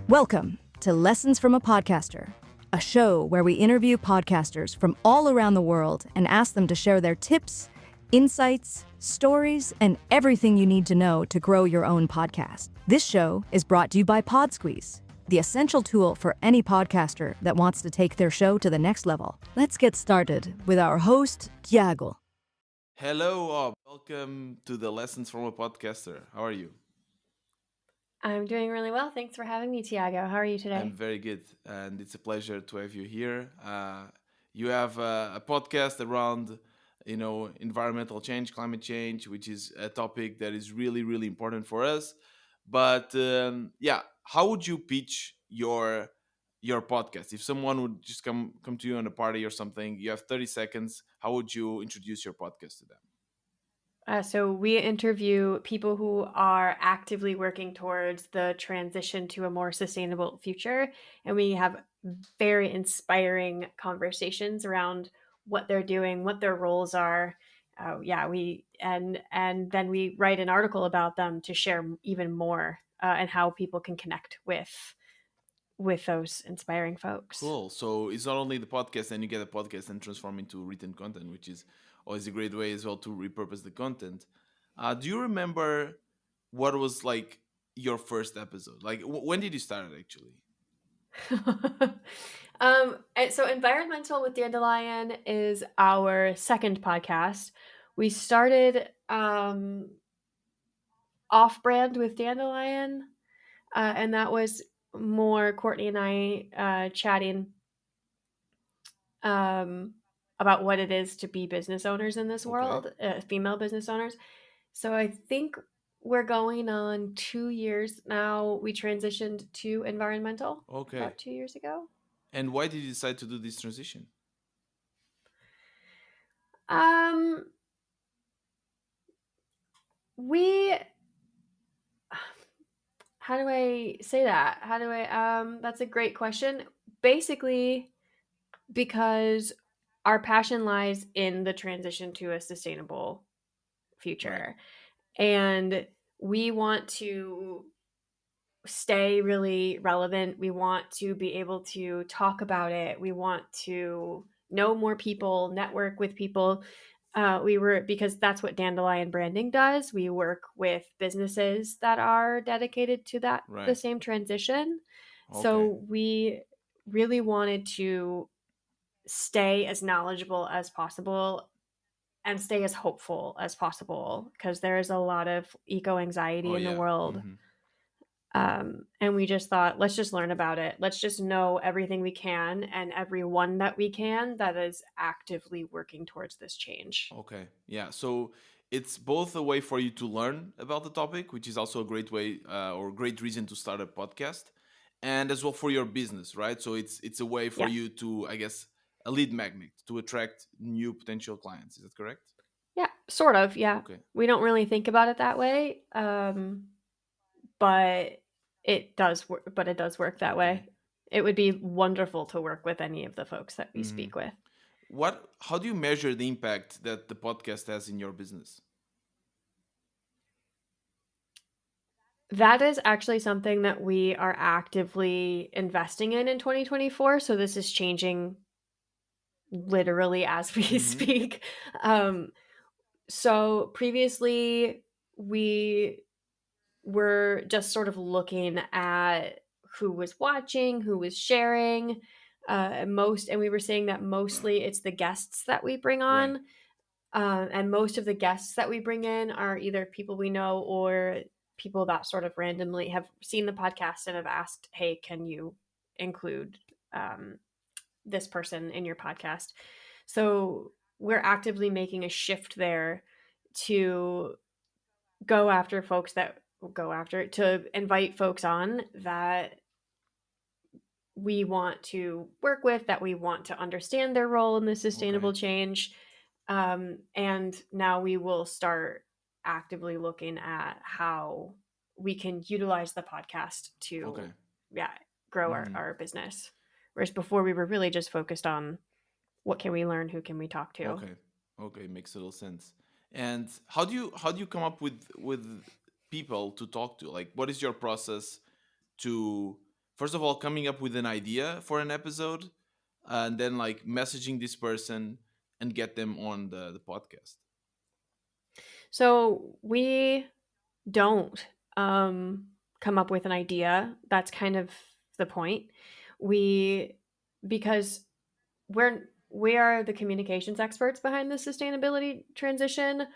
Welcome to Lessons from a Podcaster, a show where we interview podcasters from all around the world and ask them to share their tips, insights, stories, and everything you need to know to grow your own podcast. This show is brought to you by PodSqueeze, the essential tool for any podcaster that wants to take their show to the next level. Let's get started with our host, Tiago. Hello, welcome to the Lessons from a Podcaster. How are you? I'm doing really well. Thanks for having me, Tiago. How are you today? I'm very good, and it's a pleasure to have you here. You have a podcast around, environmental change, climate change, which is a topic that is really, really important for us. But how would you pitch your podcast? If someone would just come to you on a party or something, you have 30 seconds. How would you introduce your podcast to them? So we interview people who are actively working towards the transition to a more sustainable future, and we have very inspiring conversations around what they're doing, what their roles are. And then we write an article about them to share even more and how people can connect with those inspiring folks. Cool. So it's not only the podcast, and you get a podcast and transform into written content, which is always a great way as well to repurpose the content. Do you remember what was like your first episode? Like, when did you start it actually? And so Environmental with Dandelion is our second podcast. We started off-brand with Dandelion, and that was more Courtney and I chatting about what it is to be business owners in this Okay. world, female business owners. So I think we're going on 2 years now. We transitioned to Environmental Okay. about 2 years ago. And why did you decide to do this transition? We How do I say that? That's a great question. Basically, because our passion lies in the transition to a sustainable future. And we want to stay really relevant. We want to be able to talk about it. We want to know more people, network with people. Because that's what Dandelion branding does. We work with businesses that are dedicated to the Right. same transition. Okay. So we really wanted to stay as knowledgeable as possible and stay as hopeful as possible, because there's a lot of eco anxiety in the world. And we just thought, let's just learn about it. Let's just know everything we can and everyone that we can that is actively working towards this change. Okay. Yeah. So it's both a way for you to learn about the topic, which is also a great way or great reason to start a podcast, and as well for your business, right? So it's a way for Yeah. you to, I guess, a lead magnet to attract new potential clients. Is that correct? Yeah, sort of. Yeah. Okay. We don't really think about it that way. But it does work. But it does work that way. It would be wonderful to work with any of the folks that we speak with. How do you measure the impact that the podcast has in your business? That is actually something that we are actively investing in 2024. So this is changing literally as we speak. So previously we were just sort of looking at who was watching, who was sharing, and we were saying that mostly it's the guests that we bring on. And most of the guests that we bring in are either people we know or people that sort of randomly have seen the podcast and have asked, hey, can you include this person in your podcast? So we're actively making a shift there to to invite folks on that we want to work with, that we want to understand their role in the sustainable change. And now we will start actively looking at how we can utilize the podcast to grow our business. Whereas before we were really just focused on what can we learn, who can we talk to. Okay, makes a little sense. And how do you come up with people to talk to? Like, what is your process to first of all coming up with an idea for an episode, and then like messaging this person and get them on the podcast? So we don't come up with an idea. That's kind of the point. We because we are the communications experts behind the sustainability transition.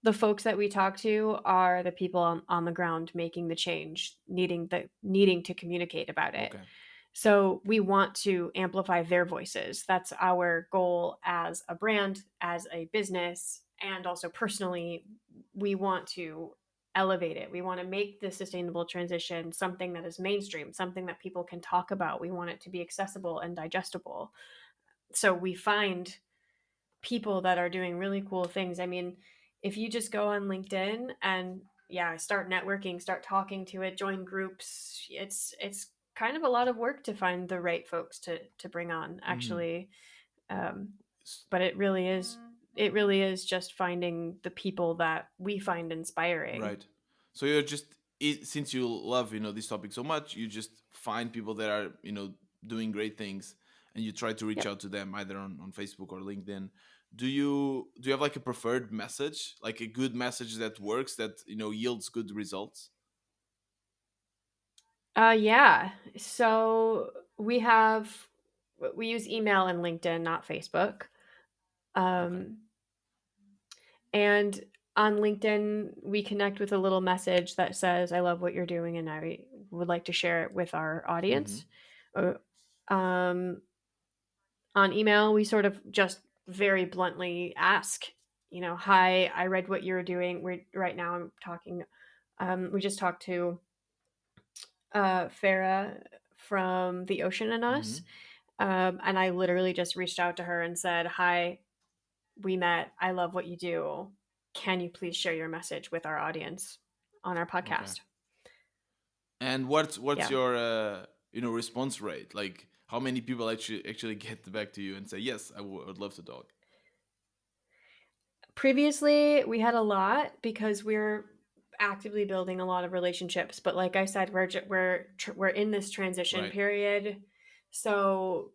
The folks that we talk to are the people on the ground making the change, needing to communicate about it. Okay. So we want to amplify their voices. That's our goal as a brand, as a business, and also personally, we want to elevate it. We want to make the sustainable transition something that is mainstream, something that people can talk about. We want it to be accessible and digestible. So we find people that are doing really cool things. I mean, if you just go on LinkedIn and yeah, start networking, start talking to it, join groups, it's kind of a lot of work to find the right folks to bring on Hmm. actually. Um, but it really is just finding the people that we find inspiring. Right. So you're just since you love this topic so much, you just find people that are doing great things, and you try to reach Yep. out to them either on Facebook or LinkedIn. Do you have like a preferred message, like a good message that works, that yields good results? Yeah. So we use email and LinkedIn, not Facebook. Okay. Um, And on LinkedIn, we connect with a little message that says, I love what you're doing and I would like to share it with our Mm-hmm. audience. Uh, Um, on email, we sort of just very bluntly ask, hi, I read what you're doing. Right now, I'm talking. We just talked to Farah from The Ocean and Us. Mm-hmm. And I literally just reached out to her and said, hi, we met. I love what you do. Can you please share your message with our audience on our Okay. podcast? And what's Yeah. your response rate? Like how many people actually get back to you and say yes, I would love to talk? Previously, we had a lot because we're actively building a lot of relationships, but like I said, we're in this transition Right. period. So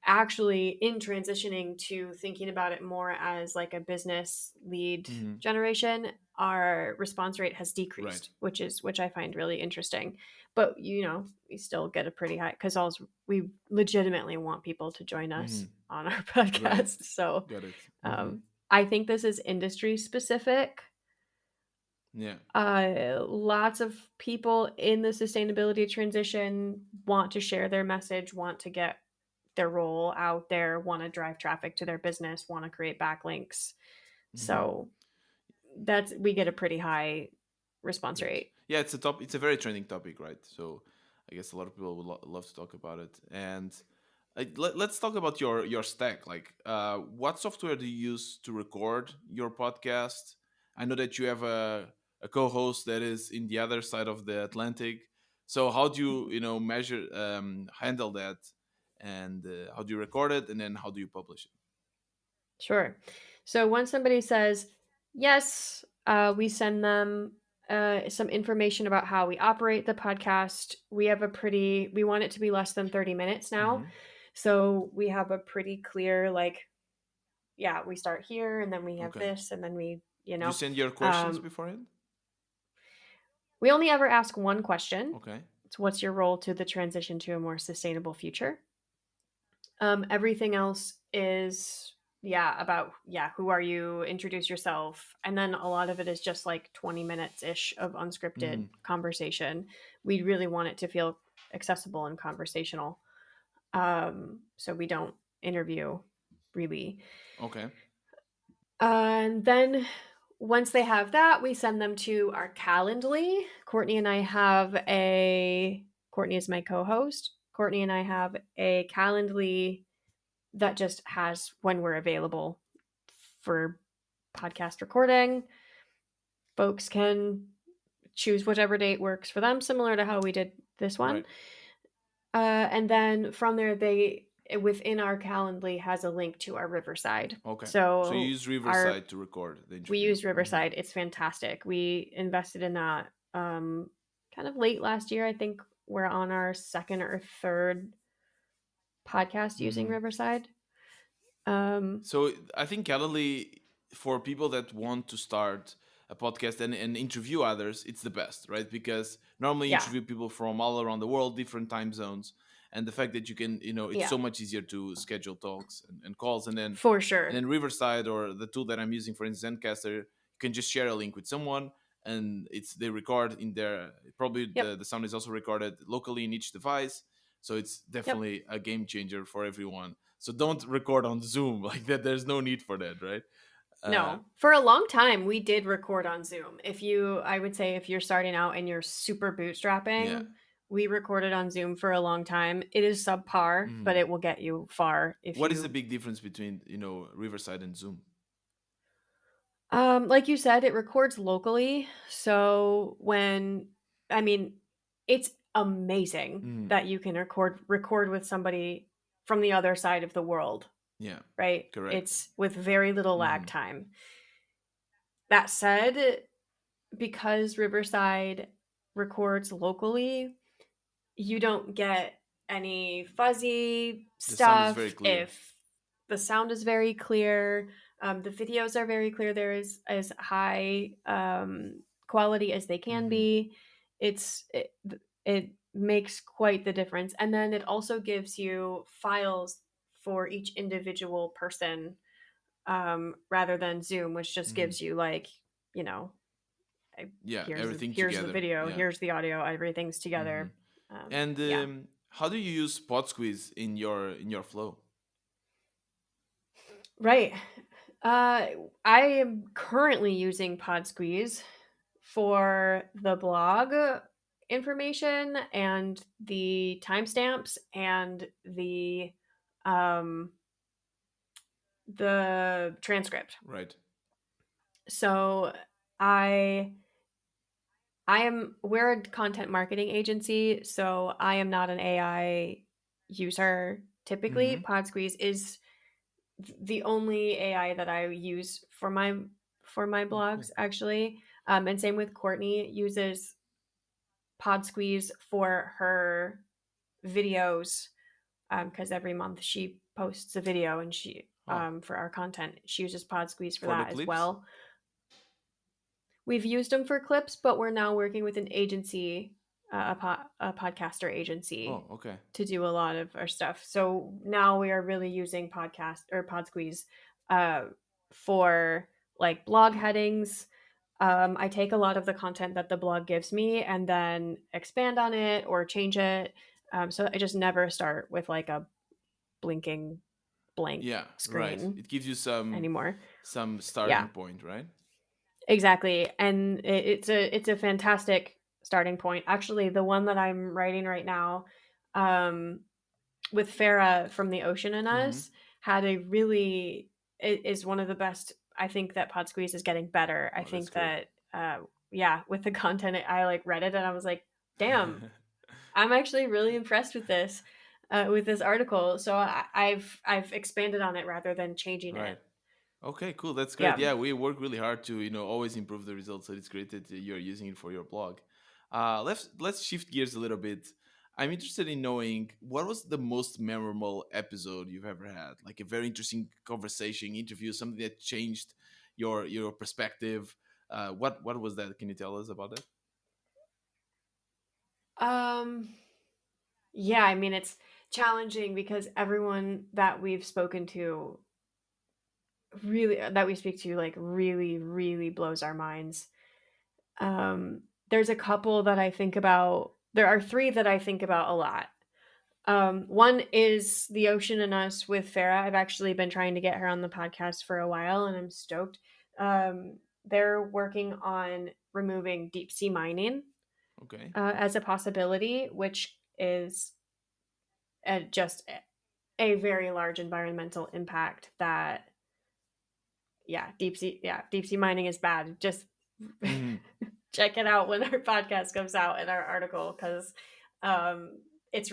actually in transitioning to thinking about it more as like a business lead Mm-hmm. generation, our response rate has Right. decreased, which I find really interesting. But we still get a pretty high because also we legitimately want people to join Mm-hmm. us on our Right. podcast. So Got it. Mm-hmm. um, I think this is industry specific. Yeah. Lots of people in the sustainability transition want to share their message, want to get their role out there, want to drive traffic to their business, want to create backlinks. Mm-hmm. So we get a pretty high response Great. rate. Yeah, it's a very trending topic, right? So I guess a lot of people would love to talk about it. And let's talk about your stack. Like, what software do you use to record your podcast? I know that you have a co-host that is in the other side of the Atlantic. So how do you measure handle that, and how do you record it, and then how do you publish it? Sure. So once somebody says yes, we send them some information about how we operate the podcast. We want it to be less than 30 minutes now. Mm-hmm. So we have a pretty clear, like, yeah, we start here and then we have Okay. this and then Do you send your questions um, beforehand? we only ever ask one question. Okay. It's what's your role to the transition to a more sustainable future? Everything else is about who are you, introduce yourself, and then a lot of it is just like 20 minutes ish of unscripted Mm-hmm. conversation. We really want it to feel accessible and conversational. So we don't interview really. Okay. And then once they have that, we send them to our Calendly. Courtney is my co-host. Courtney and I have a Calendly that just has when we're available for podcast recording. Folks can choose whichever date works for them, similar to how we did this one. Right. And then from there, they within our Calendly has a link to our Riverside. Okay. So you So use our Riverside to record the we interview. use Mm-hmm. Riverside. It's fantastic. We invested in that kind of late last year, I think. we're on our second or third podcast using Hmm. Riverside. Um, So I think Calendly, for people that want to start a podcast and interview others, it's the best, right? Because normally you yeah, interview people from all around the world, different time zones, and the fact that you can, it's yeah, so much easier to schedule talks and calls, for and sure. then Riverside or the tool that I'm using, for instance, Zencaster, you can just share a link with someone, and they record in their, probably Yep, the sound is also recorded locally in each device, so it's yep. definitely a game changer for everyone. So don't record on Zoom like that. There's no need for that, right? Uh, No, for a long time we did record on Zoom. I would say if you're starting out and you're super yeah. bootstrapping, we recorded on Zoom for a long time. It is subpar, but Mhm. it will get you far if What is the you big difference between Riverside and Zoom? like you said, it records locally. So I mean, it's amazing Mhm. that you can record with somebody from the other side of the world, Yeah, right? correct. It's with very little lag Hmm. time. That said, because Riverside records locally, you don't get any fuzzy The sound is very stuff clear. if the sound is very clear. The videos are very clear. There is as high quality as they can Hmm. be. It makes quite the difference, and then it also gives you files for each individual person, rather than Zoom, which just Hmm. gives you like, you know, Yeah, everything here's the together. video, Yeah. here's the audio, everything's Hmm. together. And Yeah. how do you use PodSqueeze in your flow? Right. Uh, I am currently using PodSqueeze for the blog information and the timestamps and um, the transcript. Right. So I we're a content marketing agency, so I am not an AI user. Typically, Hmm. PodSqueeze is the only AI that I use for my Oh, cool. blogs, actually. And same with Courtney, uses PodSqueeze for her videos, because every month she posts a video, and Oh, for our content she uses PodSqueeze for for the that as clips? well. We've used them for clips, but we're now working with an agency, a podcaster agency, Oh, okay. to do a lot of our stuff. So now we are really using podcast or PodSqueeze uh, for like blog headings. I take a lot of the content that the blog gives me and then expand on it or change it. So I just never start with like a blinking blank Yeah, right. screen It gives you anymore. some Yeah. starting point, right? Exactly, and it's a fantastic starting point. Actually, the one that I'm writing right now, um, with Farah from The Ocean and Hmm. Us, had a really it is one of the best. I think that PodSqueeze is getting better. I Oh, that's think great. that yeah, with the content, I like read it and I was like, damn, I'm actually really impressed with this article. So I've expanded on it rather than changing it. Right. Okay, cool. That's great. Yeah. Yeah, we work really hard to, always improve the results. So it's great that you're using it for your blog. Let's shift gears a little bit. I'm interested in knowing what was the most memorable episode you've ever had, like a very interesting conversation, interview, something that changed your perspective. What was that? Can you tell us about that? Um, Yeah, I mean, it's challenging because everyone that we've spoken to really that we speak to like really really blows our minds. There's a couple that I think about. There are three that I think about a lot. One is The Ocean and Us with Farah. I've actually been trying to get her on the podcast for a while, and I'm stoked. They're working on removing deep sea mining Okay. as a possibility, which is just a very large environmental impact that deep sea mining is bad. Just Hmm. check it out when our podcast comes out in our article, because that's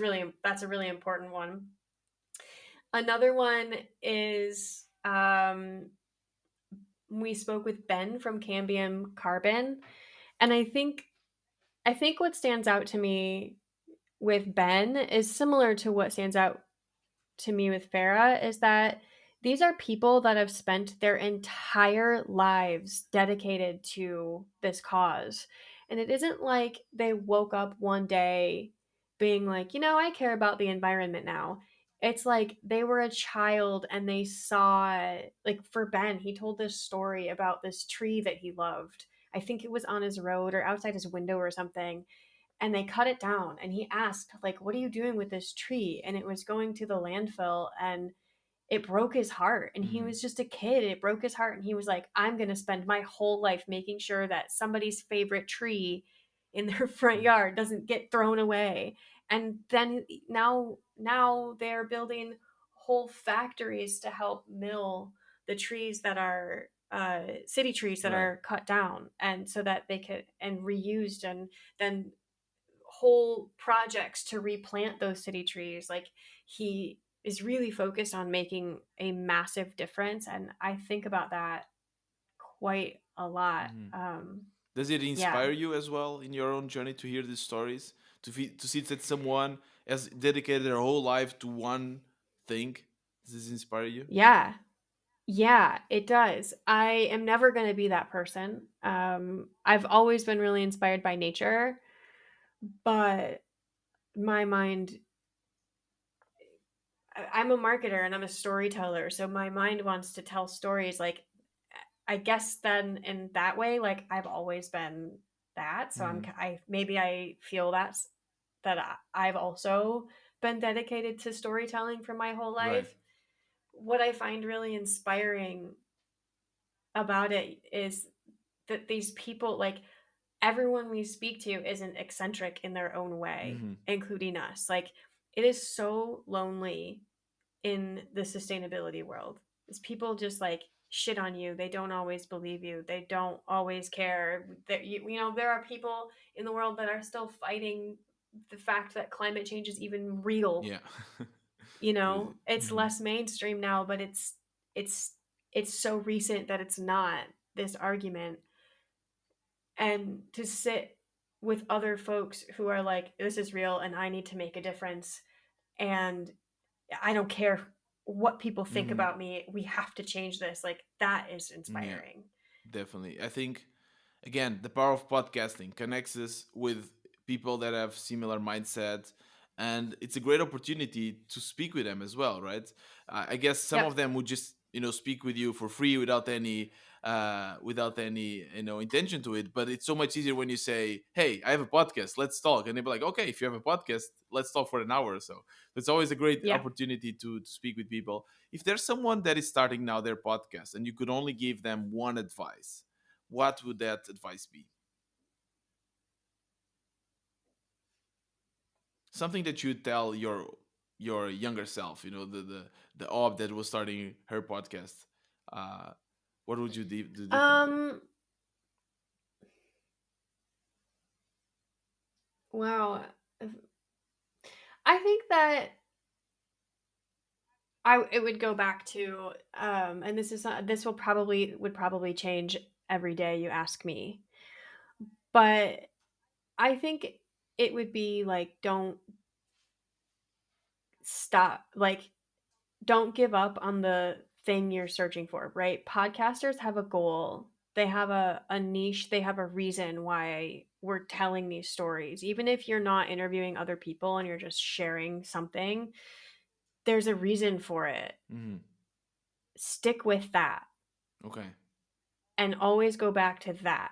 a really important one. Another one is we spoke with Ben from Cambium Carbon, and I think what stands out to me with Ben is similar to what stands out to me with Farah, is that these are people that have spent their entire lives dedicated to this cause. And it isn't like they woke up one day being like, I care about the environment now. It's like they were a child and they saw, like for Ben, he told this story about this tree that he loved. I think it was on his road or outside his window or something, and they cut it down, and he asked, like, what are you doing with this tree? And it was going to the landfill, and it broke his heart. And he Mm-hmm. was just a kid. It broke his heart, and he was like, I'm going to spend my whole life making sure that somebody's favorite tree in their front yard doesn't get thrown away. And then now they're building whole factories to help mill the trees that are city trees that Right. are cut down, and so that they could and reused, and then whole projects to replant those city trees. Like, he is really focused on making a massive difference, and I think about that quite a lot. Mm-hmm. Does it Yeah. inspire you as well in your own journey to hear these stories? To see that someone has dedicated their whole life to one thing? Does this inspire you? Yeah. Yeah, it does. I am never going to be that person. I've always been really inspired by nature, but my mind, I'm a marketer and I'm a storyteller, so my mind wants to tell stories. Like, I guess then in that way, like, I've always been that. So Mm-hmm. I maybe I feel that I've also been dedicated to storytelling for my whole Right. life. What I find really inspiring about it is that these people, like, everyone we speak to isn't eccentric in their own way, Mm-hmm. including us. Like, it is so lonely in the sustainability world, is people just like shit on you. They don't always believe you. They don't always care. That there are people in the world that are still fighting the fact that climate change is even real. Yeah. It's Mm-hmm. less mainstream now, but it's it's so recent that it's not this argument. And to sit with other folks who are like, this is real and I need to make a difference, and I don't care what people think Mm-hmm. about me. We have to change this. Like, that is Yeah. inspiring. Definitely. I think, again, the power of podcasting connects us with people that have similar mindset, and it's a great opportunity to speak with them as well, right? I guess some Yep. of them would just, speak with you for free without any, intention to it. But it's so much easier when you say, "Hey, I have a podcast. Let's talk," and they'll be like, "Okay, if you have a podcast, let's talk for an hour or so." It's always a great Yeah. opportunity to speak with people. If there's someone that is starting now their podcast and you could only give them one advice, what would that advice be? Something that you tell your younger self, the Ob that was starting her podcast. Uh, what would you do differently? Um. Wow. I think that it would go back to, and this is not, this would probably change every day you ask me, but I think it would be like, don't stop, like, don't give up on the thing you're searching for, right? Podcasters have a goal. They have a niche. They have a reason why we're telling these stories. Even if you're not interviewing other people and you're just sharing something, there's a reason for it. Hmm. Stick with that Okay. and always go back to that.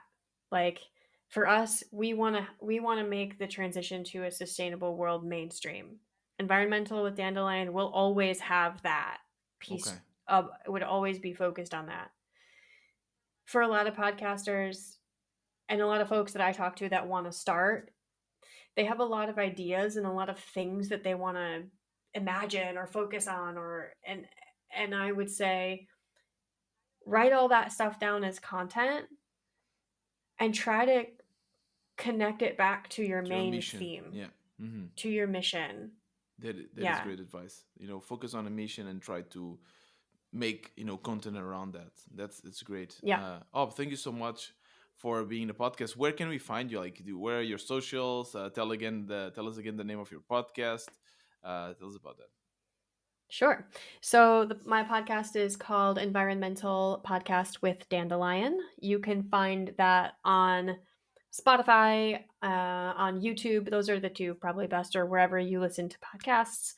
Like, for us, we want to make the transition to a sustainable world mainstream. Environmental with Dandelion will always have that piece Okay. of, it would always be focused on that. For a lot of podcasters and a lot of folks that I talk to that want to start, they have a lot of ideas and a lot of things that they want to imagine or focus on, and I would say, write all that stuff down as content and try to connect it back to your To your main mission. theme, Yeah. Hmm. to your mission. That is Yeah. great advice. Focus on a mission and try to make content around that. That's great. Yeah. Oh, thank you so much for being a podcast. Where can we find you? Like, where are your socials? Tell us again the name of your podcast. Tell us about that. Sure. So my podcast is called Environmental Podcast with Dandelion. You can find that on Spotify, on YouTube. Those are the two probably best, or wherever you listen to podcasts.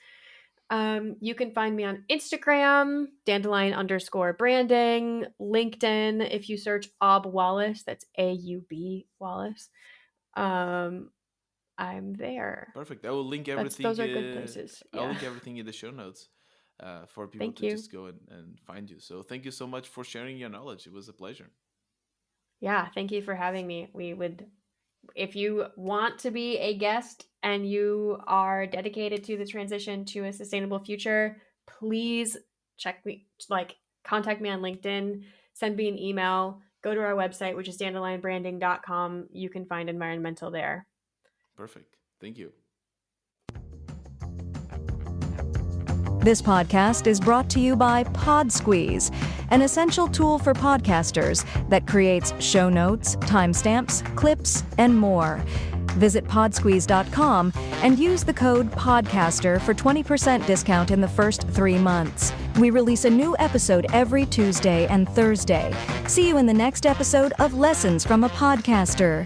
You can find me on Instagram, dandelion_branding, LinkedIn. If you search Aub Wallace, that's AUB Wallace. I'm there. Perfect. I will link everything. Those are good places. I'll Yeah. link everything in the show notes for people Thank to you. just go and find you. So thank you so much for sharing your knowledge. It was a pleasure. Yeah, thank you for having me. We would, if you want to be a guest and you are dedicated to the transition to a sustainable future, please contact me on LinkedIn, send me an email, go to our website, which is dandelionbranding.com. You can find environmental there. Perfect. Thank you. This podcast is brought to you by PodSqueeze, an essential tool for podcasters that creates show notes, timestamps, clips, and more. Visit podsqueeze.com and use the code PODCASTER for 20% discount in the first 3 months. We release a new episode every Tuesday and Thursday. See you in the next episode of Lessons from a Podcaster.